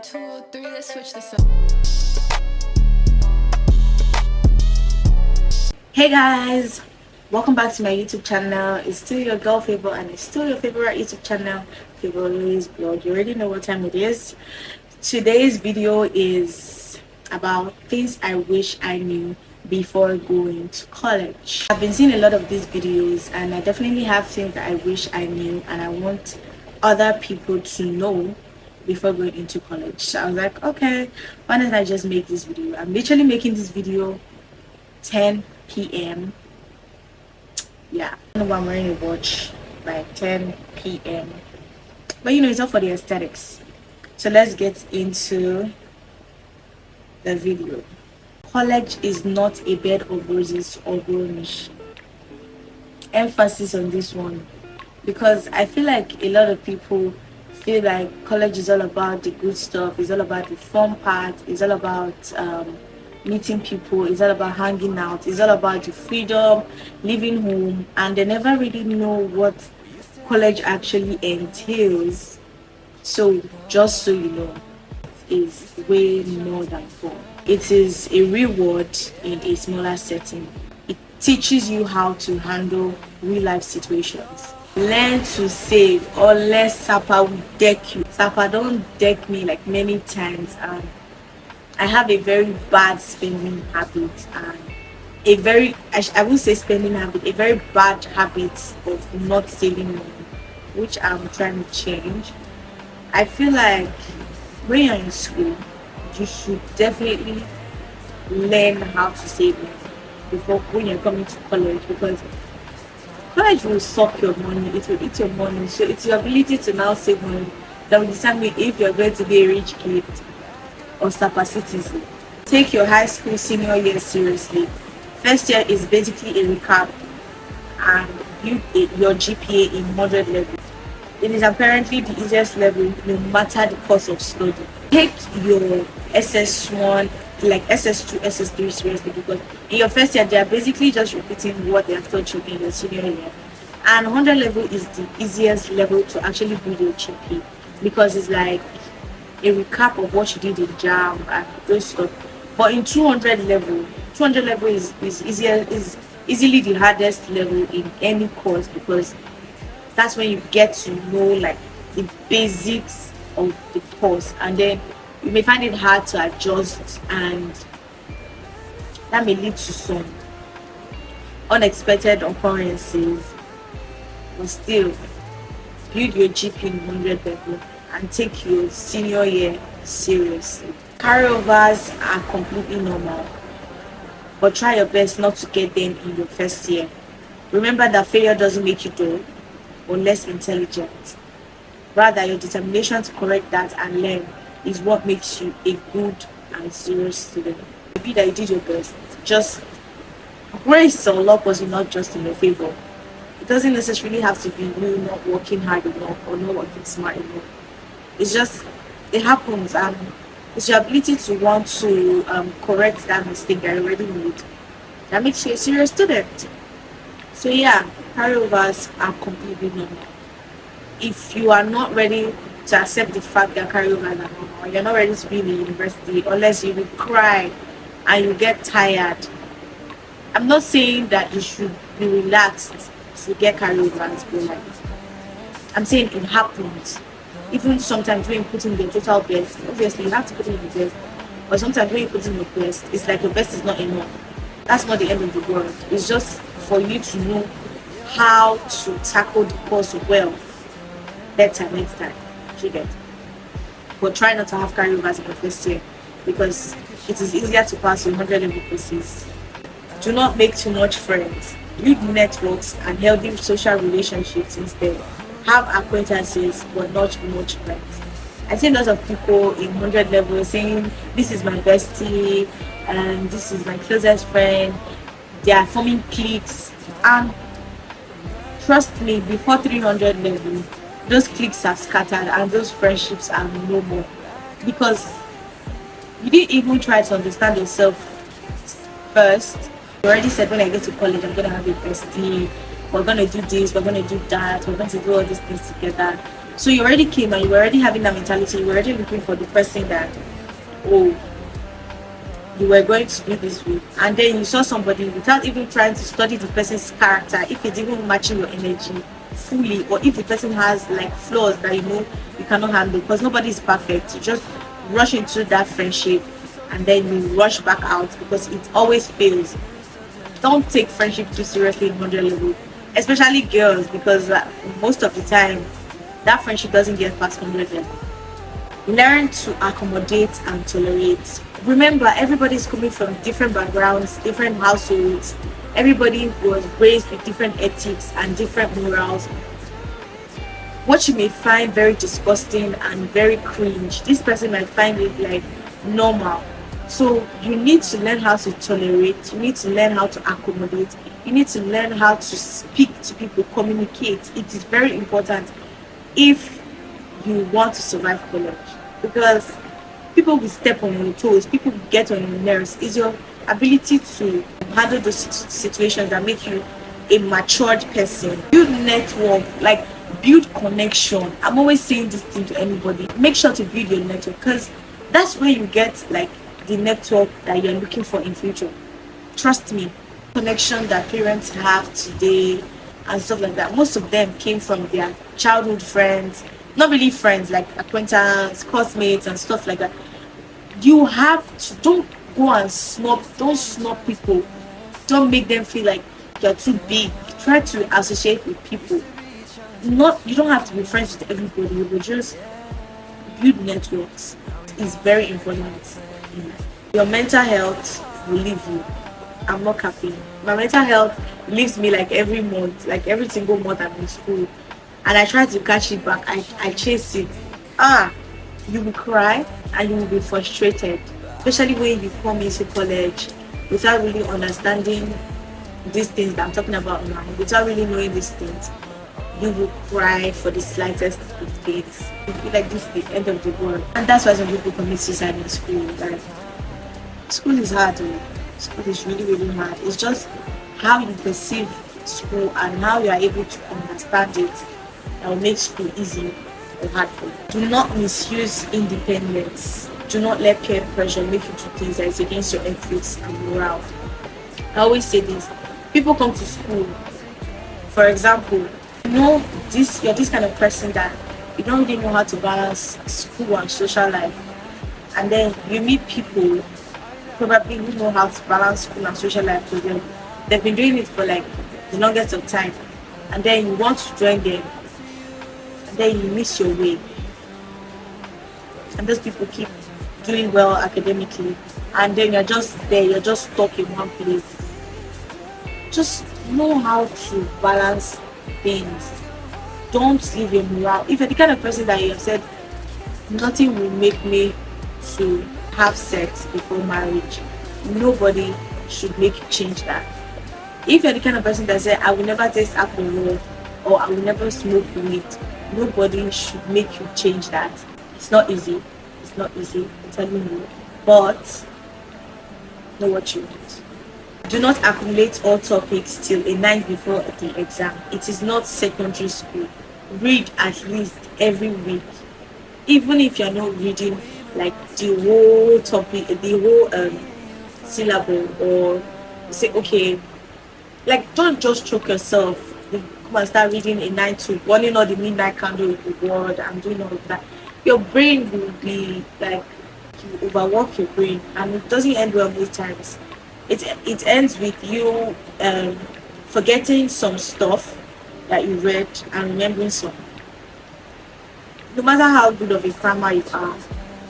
1, 2, 3, let's switch this up. Hey guys, welcome back to my YouTube channel. It's still your girl Favor and it's still your favorite YouTube channel, Favor Louise Blog. You already know what time it is. Today's video is about things I wish I knew before going to college. I've been seeing a lot of these videos and I definitely have things that I wish I knew and I want other people to know before going into college. So I was like, okay, why don't I just make this video? I'm literally making this video 10 p.m. Yeah, I don't know why I'm wearing a watch by 10 p.m. But you know, it's all for the aesthetics. So let's get into the video. College is not a bed of roses or garnish. Emphasis on this one, because I feel like a lot of people feel like college is all about the good stuff, it's all about the fun part, it's all about meeting people, it's all about hanging out, it's all about the freedom, leaving home, and they never really know what college actually entails. So just so you know, it is way more than fun. It is a reward in a smaller setting. It teaches you how to handle real life situations. Learn to save, or less Sapa will deck you. Sapa don't deck me like many times, and I have a very bad spending habit and a very, I would say spending habit, a very bad habit of not saving money, which I'm trying to change. I feel like when you're in school, you should definitely learn how to save money before when you're coming to college, because college will suck your money, it will eat your money. So it's your ability to now save money that will determine if you're going to be a rich kid or Sapa citizen. Take your high school senior year seriously. First year is basically a recap and build your GPA in 100 level. It is apparently the easiest level no matter the course of study. Take your SS1, like SS2, SS3 seriously, because in your first year they are basically just repeating what they have taught you in your senior year. And 100 level is the easiest level to actually build your GPA, because it's like a recap of what you did in JAM and those stuff. But in 200 level is easier, is easily the hardest level in any course, because that's when you get to know like the basics of the course, and then you may find it hard to adjust, and that may lead to some unexpected occurrences. But still, build your GP in 100 level and take your senior year seriously. Carryovers are completely normal, but try your best not to get them in your first year. Remember that failure doesn't make you dull or less intelligent. Rather, your determination to correct that and learn is what makes you a good and serious student. Maybe that you did your best. Just grace or luck was not just in your favor. It doesn't necessarily have to be you not working hard enough or not working smart enough. It's just, it happens, and it's your ability to want to correct that mistake that you already made that makes you a serious student. So yeah, carryovers are completely normal. If you are not ready to accept the fact that carryovers are normal, you're not ready to be in the university, unless you will cry and you get tired. I'm not saying that you should be relaxed to get carryovers, but like, I'm saying it happens. Even sometimes when you put in the total best, obviously you have to put in the best, but sometimes when you put in your best, it's like your best is not enough. That's not the end of the world. It's just for you to know how to tackle the course well better next time. You get. But try not to have carryovers in the first year, because it is easier to pass 100 level courses. Do not make too much friends. Build networks and healthy social relationships instead. Have acquaintances but not much friends. I see lots of people in 100 level saying this is my bestie and this is my closest friend. They are forming cliques, and trust me, before 300 level those cliques have scattered and those friendships are no more, because you didn't even try to understand yourself first. You already said, when I get to college I'm gonna have a bestie, we're gonna do this, we're gonna do that, we're going to do all these things together. So you already came and you were already having that mentality. You were already looking for the person that, oh, you were going to do this with, and then you saw somebody without even trying to study the person's character, if it's even matching your energy fully, or if the person has like flaws that you know you cannot handle, because nobody is perfect. You just rush into that friendship and then you rush back out because it always fails. Don't take friendship too seriously in 100 level, especially girls, because most of the time that friendship doesn't get past 100 level. Learn to accommodate and tolerate. Remember, everybody is coming from different backgrounds, different households. Everybody was raised with different ethics and different morals. What you may find very disgusting and very cringe, this person might find it like normal. So you need to learn how to tolerate. You need to learn how to accommodate. You need to learn how to speak to people, communicate. It is very important if you want to survive college, because people will step on your toes, people will get on your nerves. Is your ability to handle those situations that make you a matured person. Build network, like build connection. I'm always saying this thing to anybody. Make sure to build your network, because that's where you get like the network that you're looking for in future. Trust me, connection that parents have today and stuff like that, most of them came from their childhood friends, not really friends, like acquaintance, classmates and stuff like that. You have to, don't go and don't snub people, don't make them feel like you're too big. Try to associate with people. You don't have to be friends with everybody, but just build networks is very important. Your mental health will leave you. I'm not capping. My mental health leaves me like every month, like every single month I'm in school, and I try to catch it back. I chase it. You will cry and you will be frustrated, especially when you come into college without really understanding these things that I'm talking about now, without really knowing these things. You will cry for the slightest of things. You feel like this is the end of the world, and that's why some people commit suicide in school. Like, school is hard. School is really, really hard. It's just how you perceive school and how you are able to understand it that will make school easy or hard for you. Do not misuse independence. Do not let peer pressure make you do things that is against your ethics and morale. I always say this. People come to school, for example, you're this kind of person that you don't really know how to balance school and social life, and then you meet people probably who know how to balance school and social life with them. They've been doing it for like the longest of time, and then you want to join them, and then you miss your way. And those people keep doing well academically, and then you're just there, you're just stuck in one place. Just know how to balance things. Don't leave your morale. If you're the kind of person that you have said nothing will make me to have sex before marriage, nobody should make you change that. If you're the kind of person that said I will never taste alcohol or I will never smoke weed, nobody should make you change that. It's not easy. It's not easy, I'm telling you. But know what you want. Do not accumulate all topics till a night before the exam. It is not secondary school. Read at least every week. Even if you're not reading like the whole topic, the whole syllable, or say, okay, like don't just choke yourself. You come and start reading a 9 to 1, you know, the midnight candle with the word and doing all of that. Your brain will be like, you overwork your brain, and it doesn't end well most times. It ends with you forgetting some stuff that you read and remembering some. No matter how good of a crammer you are,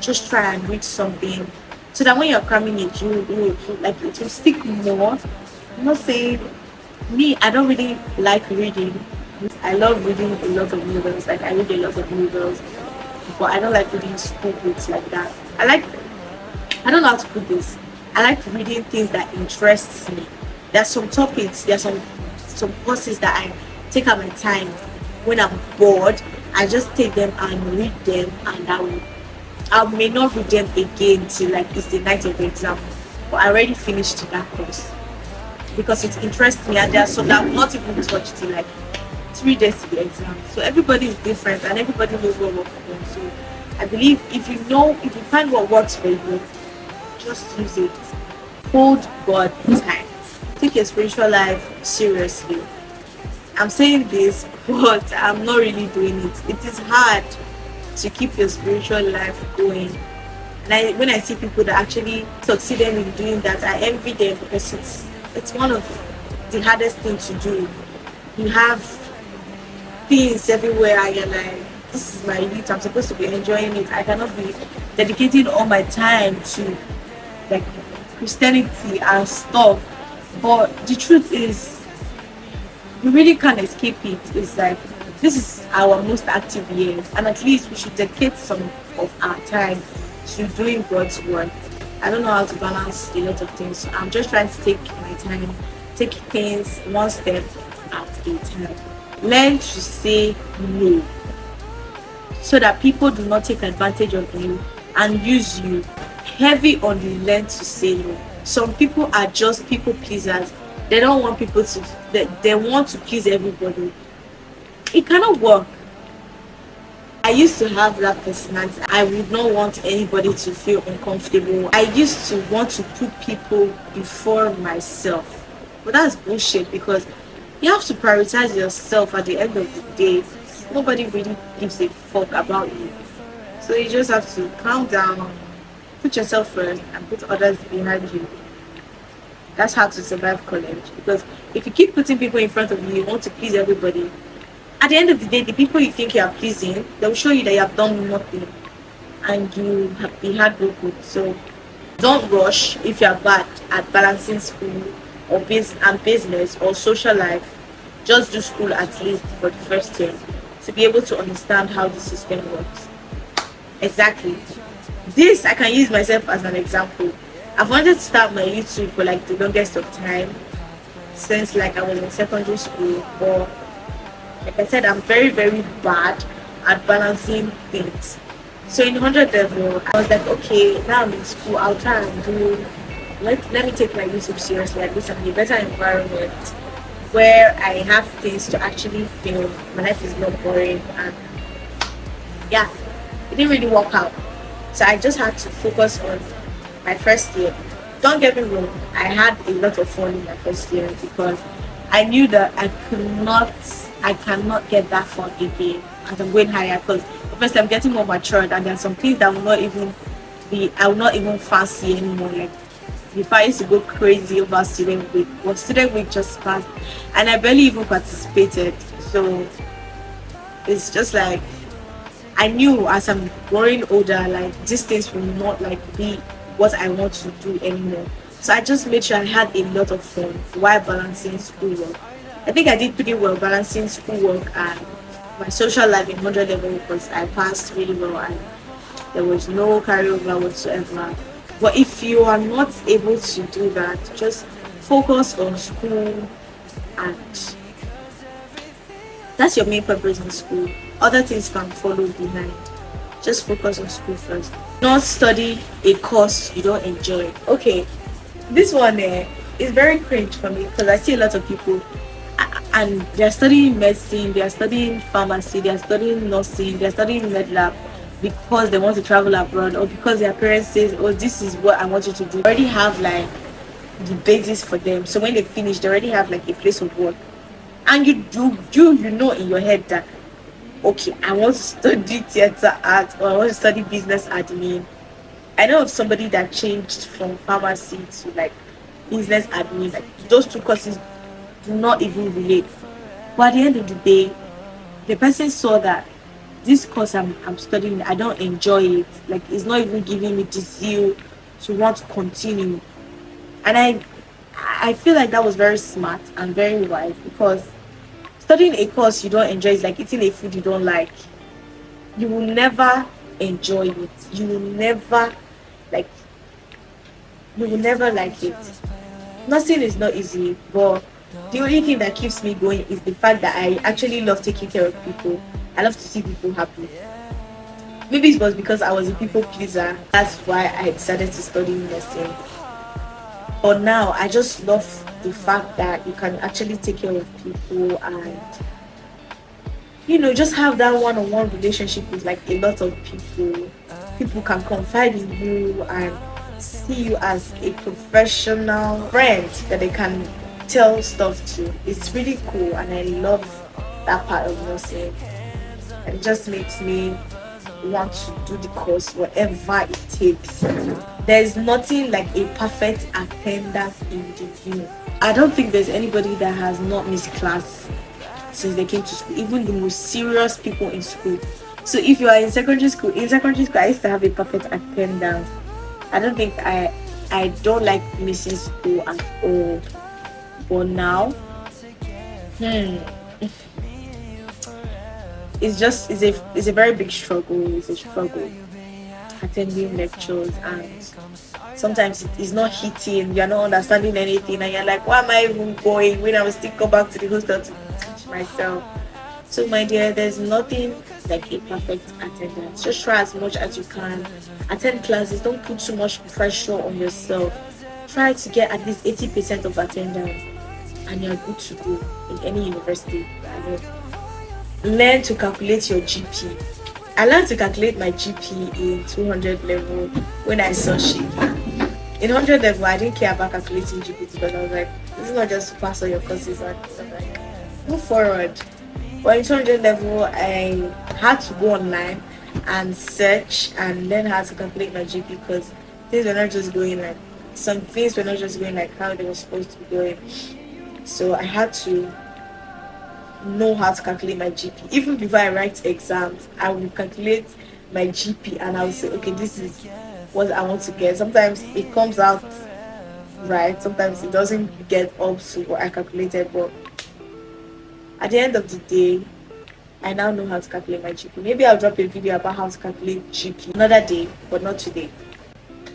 just try and read something so that when you're cramming it, you like it will stick more. I'm not saying me, I don't really like reading. I love reading a lot of novels. Like I read a lot of novels, but I don't like reading school books like that. I don't know how to put this. I like reading things that interests me. There's some topics, there's some courses that I take out my time when I'm bored. I just take them and read them, and I may not read them again till like it's the night of the exam. But I already finished that course because it interests me, and there's some that I've not even touched till 3 days to the exam. So everybody is different and everybody knows what works for them. So I believe if you find what works for you, just use it. Hold God tight. Take your spiritual life seriously. I'm saying this, but I'm not really doing it. It is hard to keep your spiritual life going. And when I see people that actually succeeded in doing that, I envy them because it's one of the hardest things to do. You have things everywhere and you're like, this is my youth, I'm supposed to be enjoying it. I cannot be dedicating all my time to like Christianity and stuff. But the truth is, you really can't escape it. It's like this is our most active years, and at least we should dedicate some of our time to doing God's work. I don't know how to balance a lot of things, so I'm just trying to take my time, take things one step at a time. Learn to say no so that people do not take advantage of you and use you. Heavy on the learn to say no. Some people are just people pleasers. They don't want people to, they want to please everybody. It cannot work. I used to have that personality. I would not want anybody to feel uncomfortable. I used to want to put people before myself. But that's bullshit because you have to prioritize yourself at the end of the day. Nobody really gives a fuck about you. So you just have to calm down, put yourself first, and put others behind you. That's how to survive college. Because if you keep putting people in front of you, you want to please everybody. At the end of the day, the people you think you are pleasing, they'll show you that you have done nothing and you have been heartbroken. So don't rush if you are bad at balancing school or business or social life. Just do school at least for the first year to be able to understand how the system works. Exactly. This I can use myself as an example. I've wanted to start my YouTube for like the longest of time since like I was in secondary school, but like I said, I'm very bad at balancing things. So in 100 level, I was like, okay, now I'm in school, I'll try and do, let me take my YouTube seriously. At least I'm in a better environment where I have things to actually film. My life is not boring, and yeah, it didn't really work out. So I just had to focus on my first year. Don't get me wrong, I had a lot of fun in my first year because I knew that I cannot get that fun again as I'm going higher, because first I'm getting more matured and there are some things that I will not even fancy anymore. Like if I used to go crazy over student week, but student week just passed and I barely even participated. So it's just like I knew as I'm growing older, like these things will not like be what I want to do anymore. So I just made sure I had a lot of fun while balancing schoolwork. I think I did pretty well balancing schoolwork and my social life in 100 level because I passed really well and there was no carryover whatsoever. But if you are not able to do that, just focus on school, and that's your main purpose in school. Other things can follow behind. Just focus on school first. Not study a course you don't enjoy. Okay, this one is very cringe for me because I see a lot of people and they're studying medicine, they're studying pharmacy, they're studying nursing, they're studying med lab because they want to travel abroad or because their parents say, oh, this is what I want you to do. They already have like the basis for them. So when they finish, they already have like a place of work. And you know in your head that, okay, I want to study theater art or I want to study business admin. I know of somebody that changed from pharmacy to like business admin. Like those two courses do not even relate. But at the end of the day, the person saw that this course I'm studying, I don't enjoy it. Like it's not even giving me the zeal to want to continue. And I feel like that was very smart and very wise, because studying a course you don't enjoy is like eating a food you don't like. You will never enjoy it. You will never like it. Nothing is not easy, but the only thing that keeps me going is the fact that I actually love taking care of people. I love to see people happy. Maybe it was because I was a people pleaser. That's why I decided to study nursing. But now I just love the fact that you can actually take care of people and just have that one-on-one relationship with like a lot of people. People can confide in you and see you as a professional friend that they can tell stuff to. It's really cool, and I love that part of nursing. It just makes me want to do the course whatever it takes. There's nothing like a perfect attendance in the uni. I don't think there's anybody that has not missed class since they came to school, even the most serious people in school. So if you are in secondary school I used to have a perfect attendance. I don't think I don't like missing school at all. But now, it's a very big struggle. It's a struggle attending lectures, and sometimes it's not hitting, you're not understanding anything, and you're like, why am I even going when I will still go back to the hostel to teach myself? So my dear, there's nothing like a perfect attendance. Just try as much as you can. Attend classes, don't put too much pressure on yourself. Try to get at least 80% of attendance and you're good to go in any university. Learn to calculate your GP. I learned to calculate my GP in 200 level when I saw Shiba. In 100 level, I didn't care about calculating GP because I was like, this is not just to pass all your courses. And I'm like, move forward. But in 200 level, I had to go online and search and learn how to calculate my GP because things were not just going like, some things were not just going like how they were supposed to be going. So I had to know how to calculate my GP. Even before I write exams, I will calculate my GP and I will say, okay, this is what I want to get. Sometimes it comes out right, sometimes it doesn't get up to what I calculated, but at the end of the day, I now know how to calculate my GP. Maybe I'll drop a video about how to calculate GP another day, but not today.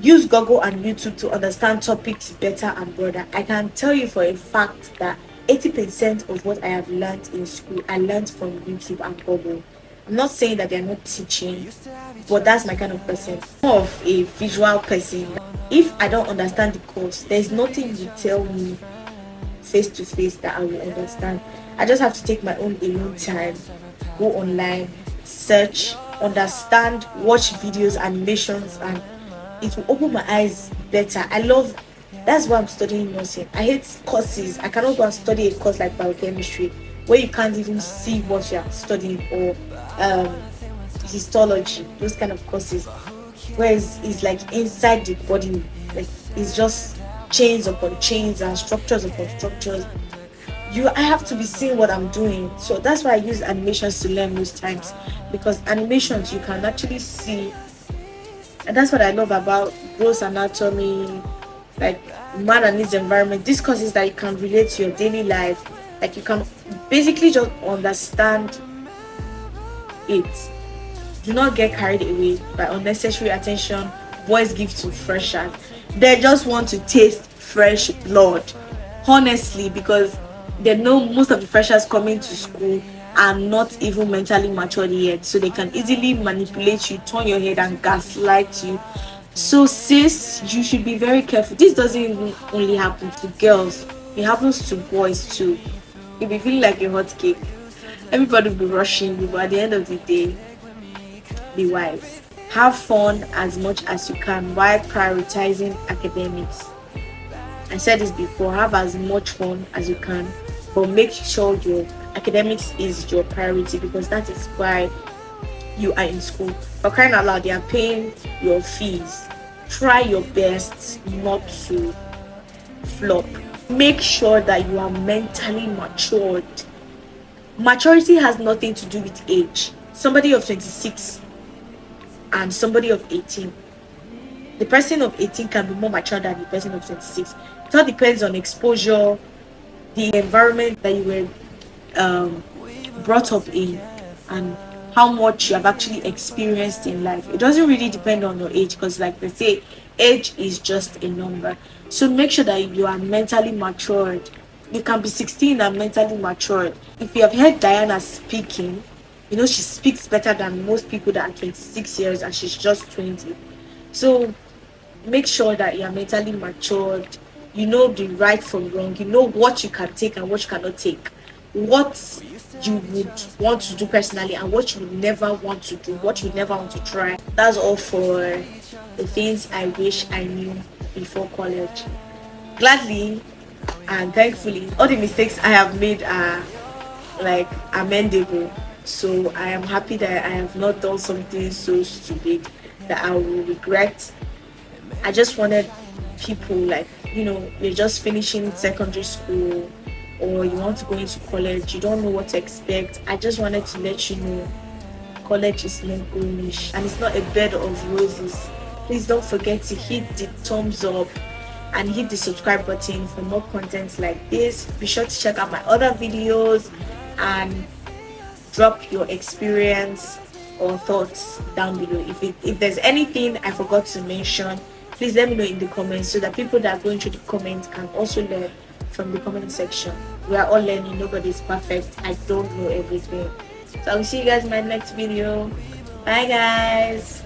Use Google and YouTube to understand topics better and broader. I can tell you for a fact that 80% of what I have learned in school, I learned from YouTube and Google. I'm not saying that they're not teaching, but that's my kind of person. More of a visual person. If I don't understand the course, there's nothing you tell me face to face that I will understand. I just have to take my own alone time, go online, search, understand, watch videos, animations, and it will open my eyes better. That's why I'm studying nursing. I hate courses. I cannot go and study a course like biochemistry where you can't even see what you're studying, or histology, those kind of courses where it's like inside the body, like it's just chains upon chains and structures upon structures. I have to be seeing what I'm doing. So that's why I use animations to learn most times, because animations you can actually see. And that's what I love about gross anatomy, like man and his environment. These courses that you can relate to your daily life, like you can basically just understand it. Do not get carried away by unnecessary attention boys give to freshers. They just want to taste fresh blood, honestly, because they know most of the freshers coming to school are not even mentally matured yet, so they can easily manipulate you, turn your head and gaslight you. So sis, you should be very careful. This doesn't even only happen to girls, it happens to boys too. You'll be feeling like a hot cake, everybody will be rushing you, but at the end of the day, be wise. Have fun as much as you can while prioritizing academics. I said this before, have as much fun as you can, but make sure your academics is your priority, because that is why you are in school. For crying out loud, they are paying your fees. Try your best not to flop. Make sure that you are mentally matured. Maturity has nothing to do with age. Somebody of 26 and somebody of 18, the person of 18 can be more mature than the person of 26. It all depends on exposure, the environment that you were brought up in, and how much you have actually experienced in life. It doesn't really depend on your age, because like they say, age is just a number. So make sure that you are mentally matured. You can be 16 and mentally matured. If you have heard Diana speaking, you know she speaks better than most people that are 26 years and she's just 20. So make sure that you are mentally matured. You know the right from wrong. You know what you can take and what you cannot take. What you would want to do personally and what you would never want to do, what you never want to try. That's all for the things I wish I knew before college. Gladly and thankfully, all the mistakes I have made are like amendable. So I am happy that I have not done something so stupid that I will regret. I just wanted people, like, you're just finishing secondary school or you want to go into college, you don't know what to expect. I just wanted to let you know college is not ghoulish and it's not a bed of roses. Please don't forget to hit the thumbs up and hit the subscribe button for more content like this. Be sure to check out my other videos and drop your experience or thoughts down below. If there's anything I forgot to mention, please let me know in the comments so that people that are going through the comments can also learn from the comment section. We are all learning, nobody's perfect. I don't know everything. So I will see you guys in my next video. Bye guys.